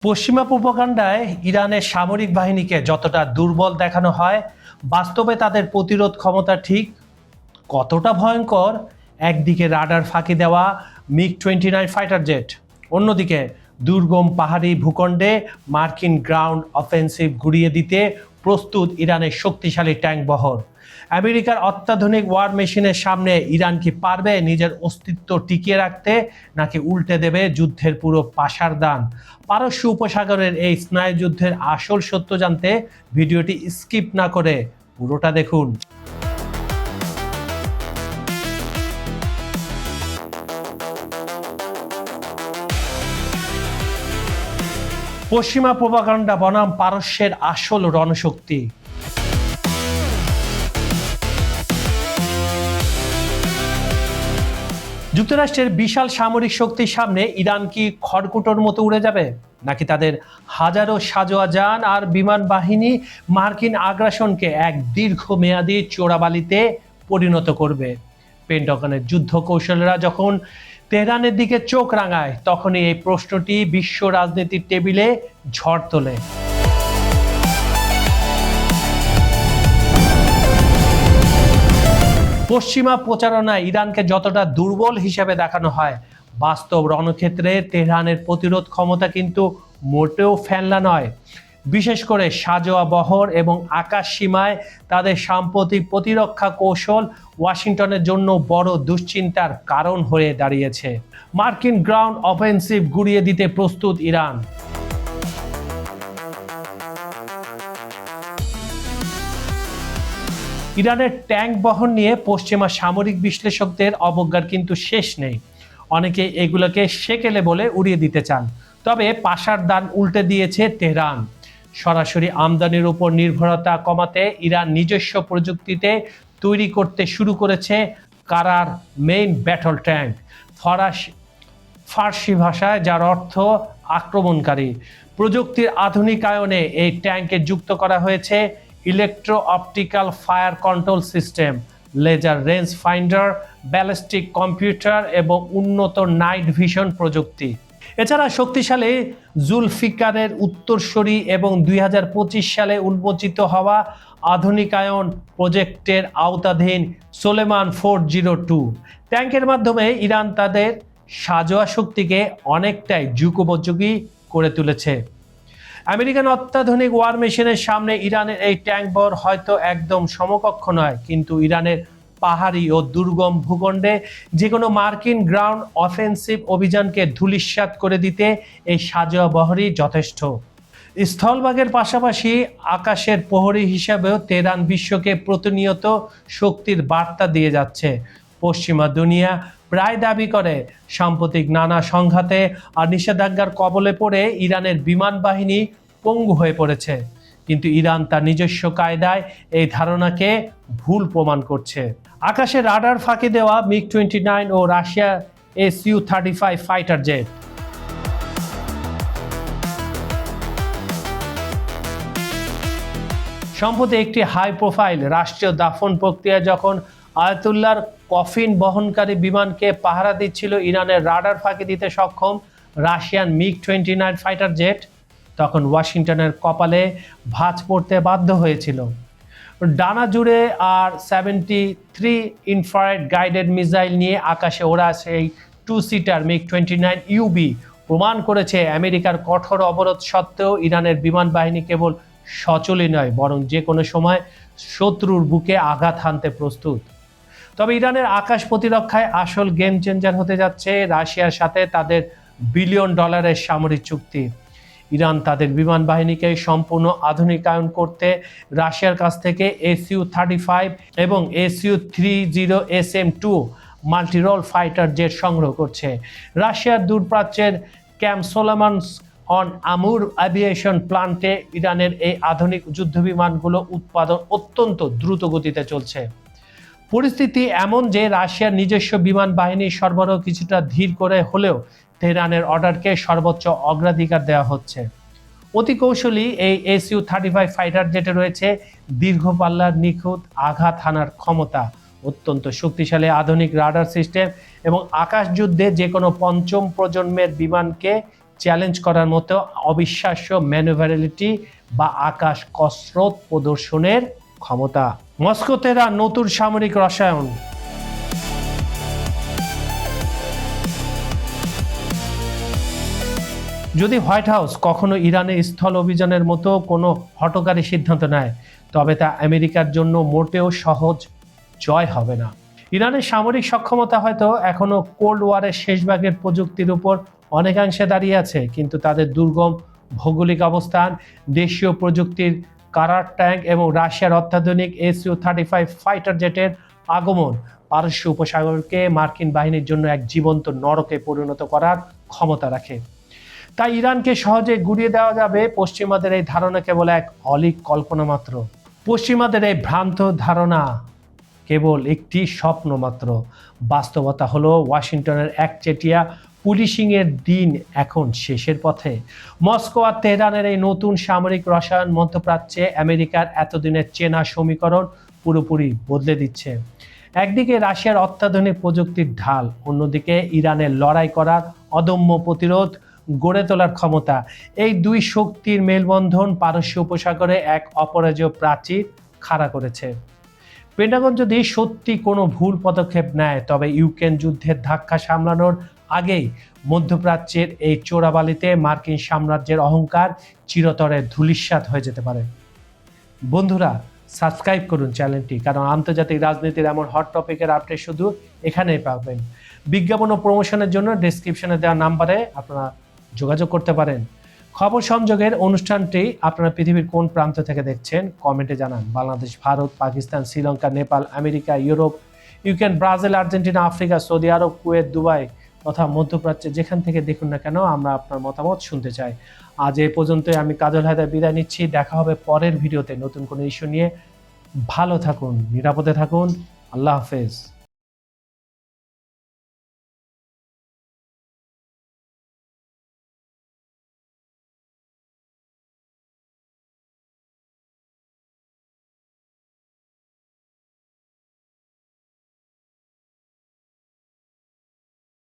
পশ্চিমা প্রোপাগান্ডায় ইরানের সামরিক বাহিনীকে যতটা দুর্বল দেখানো হয়, বাস্তবে তাদের প্রতিরোধ ক্ষমতা ঠিক কতটা ভয়ঙ্কর। একদিকে রাডার ফাঁকি দেওয়া MiG-29 ফাইটার জেট, অন্যদিকে দুর্গম পাহাড়ি ভূখণ্ডে মার্কিন গ্রাউন্ড অফেন্সিভ ঘুরিয়ে দিতে প্রস্তুত ইরানের শক্তিশালী ট্যাঙ্ক বহর। আমেরিকার অত্যাধুনিক ওয়ার মেশিনের সামনে ইরান কি পারবে নিজের অস্তিত্ব টিকিয়ে রাখতে, নাকি উল্টে দেবে যুদ্ধের পুরো পাশার দান? পারস্য উপসাগরের এই স্নায়ুযুদ্ধের আসল সত্য জানতে ভিডিওটি স্কিপ না করে পুরোটা দেখুন। পশ্চিমা প্রোপাগান্ডা বনাম পারস্যের আসল রণশক্তি। যুক্তরাষ্ট্রের বিশাল সামরিক শক্তির সামনে ইরান কি খড়কুটোর মতো উড়ে যাবে, নাকি তাদের হাজারো সাজোয়া যান আর বিমান বাহিনী মার্কিন আগ্রাসনকে এক দীর্ঘমেয়াদী চোরাবালিতে পরিণত করবে? পেন্টাগনের যুদ্ধ কৌশলীরা যখন তেহরানের দিকে চোখ রাঙায়, তখনই এই প্রশ্নটি বিশ্ব রাজনীতির টেবিলে ঝড় তোলে। পশ্চিমা প্রচারণায় ইরানকে যতটা দুর্বল হিসেবে দেখানো হয়, বাস্তব রণক্ষেত্রে তেহরানের প্রতিরোধ ক্ষমতা কিন্তু মোটেও ফেলনা নয়। বিশেষ করে সাজোয়া বহর এবং আকাশ সীমায় তাদের সাম্প্রতিক প্রতিরক্ষা কৌশল ওয়াশিংটনের জন্য বড় দুশ্চিন্তার কারণ হয়ে দাঁড়িয়েছে। মার্কিন গ্রাউন্ড অফেন্সিভ গুড়িয়ে দিতে প্রস্তুত ইরান। ইরানের ট্যাঙ্ক বহর নিয়ে পশ্চিমা সামরিক বিশ্লেষকদের অবজ্ঞার কিন্তু শেষ নেই। অনেকে এগুলোকে সেকেলে বলে উড়িয়ে দিতে চান, তবে পাশার দান উল্টে দিয়েছে তেহরান। সরাসরি আমদানির উপর নির্ভরতা কমাতে ইরান নিজস্ব প্রযুক্তিতে তৈরি করতে শুরু করেছে কারার মেইন ব্যাটল ট্যাঙ্ক, ফার্সি ভাষায় যার অর্থ আক্রমণকারী। প্রযুক্তির আধুনিকায়নে এই ট্যাঙ্কে যুক্ত করা হয়েছে electro optical fire control system, laser range finder, ballistic computer এবং উন্নত নাইট ভিশন প্রযুক্তি। এছাড়া শক্তিশালী জুলফিকারের উত্তরসূরি এবং 2025 সালে উন্মোচিত হওয়া আধুনিকায়ন প্রজেক্টের আওতাধীন সোলেমান 402 ট্যাঙ্কের মাধ্যমে ইরান তাদের সাজোয়া শক্তিকে অনেকটাই যুগোপযোগী করে তুলেছে। আমেরিকান অত্যাধুনিক ওয়ার মেশিনের সামনে ইরানের এই ট্যাঙ্ক বহর হয়তো একদম সমকক্ষ নয়, কিন্তু ইরানের পাহাড়ি ও দুর্গম ভূখণ্ডে যে কোনো মার্কিন গ্রাউন্ড অফেন্সিভ অভিযানকে ধূলিসাৎ করে দিতে এই সাজোয়া বহরই যথেষ্ট। স্থলভাগের পাশাপাশি আকাশের প্রহরী হিসাবেও তেহরান বিশ্বকে প্রতিনিয়ত শক্তির বার্তা দিয়ে যাচ্ছে। পশ্চিমা দুনিয়া প্রায় দাবি করে সাম্প্রতিক নানা সংঘাতে আর নিষেধাজ্ঞার কবলে পড়ে ইরানের বিমান বাহিনী পঙ্গু হয়ে পড়েছে, কিন্তু ইরান তার নিজস্ব কায়দায় এই ধারণাকে ভুল প্রমাণ করছে। আকাশে রাডার ফাঁকি দেওয়া MiG-29 ও রাশিয়া Su-35 ফাইটার জেট। সম্প্রতি একটি হাই প্রোফাইল রাষ্ট্রীয় দাফন প্রক্রিয়া যখন আয়াতুল্লাহর কফিন বহনকারী বিমানকে পাহারা দিচ্ছিল ইরানের রাডার ফাঁকি দিতে সক্ষম রাশিয়ান MiG-29 ফাইটার জেট, তখন ওয়াশিংটনের কপালে ভাঁজ পড়তে বাধ্য হয়েছিল। ডানা জুড়ে আর 73 ইনফ্রারেড গাইডেড মিসাইল নিয়ে আকাশে ওড়া সেই 2-সিটার MiG-29 UB প্রমাণ করেছে আমেরিকার কঠোর অবরোধ সত্ত্বেও ইরানের বিমান বাহিনী কেবল সচলই নয়, বরং যে কোনো সময় শত্রুর বুকে আঘাত হানতে প্রস্তুত। তবে ইরানের আকাশ প্রতিরক্ষায় আসল গেম চেঞ্জার হতে যাচ্ছে রাশিয়ার সাথে তাদের $1 বিলিয়ন সামরিক চুক্তি। ইরান তাদের বিমান বাহিনীকে সম্পূর্ণ আধুনিকায়ন করতে রাশিয়ার কাছ থেকে Su-35 এবং Su-30SM-2 মাল্টিরোল ফাইটার জেট সংগ্রহ করছে। রাশিয়ার দূরপ্রাচ্যের ক্যাম্প সোলেমানস অন আমুর অ্যাভিয়েশন প্লান্টে ইরানের এই আধুনিক যুদ্ধবিমানগুলো উৎপাদন অত্যন্ত দ্রুত গতিতে চলছে। পরিস্থিতি এমন যে রাশিয়ার নিজস্ব বিমান বাহিনী সরবরাহ কিছুটা ধীর করে হলেও তেহরানের অর্ডারকে সর্বোচ্চ অগ্রাধিকার দেওয়া হচ্ছে। অতি কৌশলী এই Su-35 ফাইটার জেটে রয়েছে দীর্ঘ পাল্লার নিখুঁত আঘাত হানার ক্ষমতা, অত্যন্ত শক্তিশালী আধুনিক রাডার সিস্টেম এবং আকাশ যুদ্ধে যে কোনো পঞ্চম প্রজন্মের বিমানকে চ্যালেঞ্জ করার মতো অবিশ্বাস্য ম্যানুভারেলিটি বা আকাশ কসরত প্রদর্শনের ক্ষমতা। মস্কোতে নতুন সামরিক রসায়ন। যদি হোয়াইট হাউস কখনো ইরানের স্থল অভিযানের মতো কোনো হঠকারী সিদ্ধান্ত নেয়, তবে তা আমেরিকার জন্য মোটেও সহজ জয় হবে না। ইরানের সামরিক সক্ষমতা হয়তো এখনো কোল্ড ওয়ারের শেষ ভাগের প্রযুক্তির উপর অনেকাংশে দাঁড়িয়ে আছে, কিন্তু তাদের দুর্গম ভৌগোলিক অবস্থান, দেশীয় প্রযুক্তির কারার ট্যাঙ্ক এবং রাশিয়ার অত্যাধুনিক SU-35 ফাইটার জেটের আগমন পারস্য উপসাগরকে মার্কিন বাহিনীর জন্য এক জীবন্ত নরকে পরিণত করার ক্ষমতা রাখে। তাই ইরানকে সহজে গুড়িয়ে দেওয়া যাবে, পশ্চিমাদের এই ধারণা কেবল এক অলীক কল্পনা মাত্র। পশ্চিমাদের এই ভ্রান্ত ধারণা কেবল একটি স্বপ্ন মাত্র। বাস্তবতা হলো ওয়াশিংটনের একচেটিয়া পুলিশিংয়ের দিন এখন শেষের পথে। মস্কো আর তেহরানের এই নতুন সামরিক রসায়ন মধ্যপ্রাচ্যে আমেরিকার এতদিনের চেনা সমীকরণ পুরোপুরি বদলে দিচ্ছে। একদিকে রাশিয়ার অত্যাধুনিক প্রযুক্তির ঢাল, অন্যদিকে ইরানের লড়াই করার অদম্য প্রতিরোধ গড়ে তোলার ক্ষমতা। এই দুই শক্তির মেলবন্ধন পারস্য উপসাগরে এক অপরাজেয় প্রাচীর খাড়া করেছে। পেন্টাগন যদি সত্যি কোনো ভুল পদক্ষেপ নেয়, তবে ইউক্রেন যুদ্ধের ধাক্কা সামলানোর আগেই মধ্যপ্রাচ্যের এই চোরাবালিতে মার্কিন সাম্রাজ্যের অহংকার চিরতরে ধূলিসাৎ হয়ে যেতে পারে। বন্ধুরা, সাবস্ক্রাইব করুন চ্যানেলটি, কারণ আন্তর্জাতিক রাজনীতির এমন হট টপিকের আপডেট শুধু এখানেই পাবেন। বিজ্ঞাপন ও প্রমোশনের জন্য ডেসক্রিপশনে দেওয়া নাম্বারে আপনারা যোগাযোগ করতে পারেন। খবর সংযোগের অনুষ্ঠানটি আপনারা পৃথিবীর কোন প্রান্ত থেকে দেখছেন কমেন্টে জানান। Bangladesh, Bharat, Pakistan, Sri Lanka, Nepal, America, Europe, Ukraine, Brazil, Argentina, Africa, Saudi Arab, Kuwait, Dubai তথা মধ্যপ্রাচ্যে যেখান থেকে দেখুন না কেন, আমরা আপনার মতামত শুনতে চাই। আজ এই পর্যন্তই। আমি কাজল হায়দার বিদায় নিচ্ছি। দেখা হবে পরের ভিডিওতে নতুন কোনো ইস্যু নিয়ে। ভালো থাকুন, নিরাপদে থাকুন। আল্লাহ হাফেজ।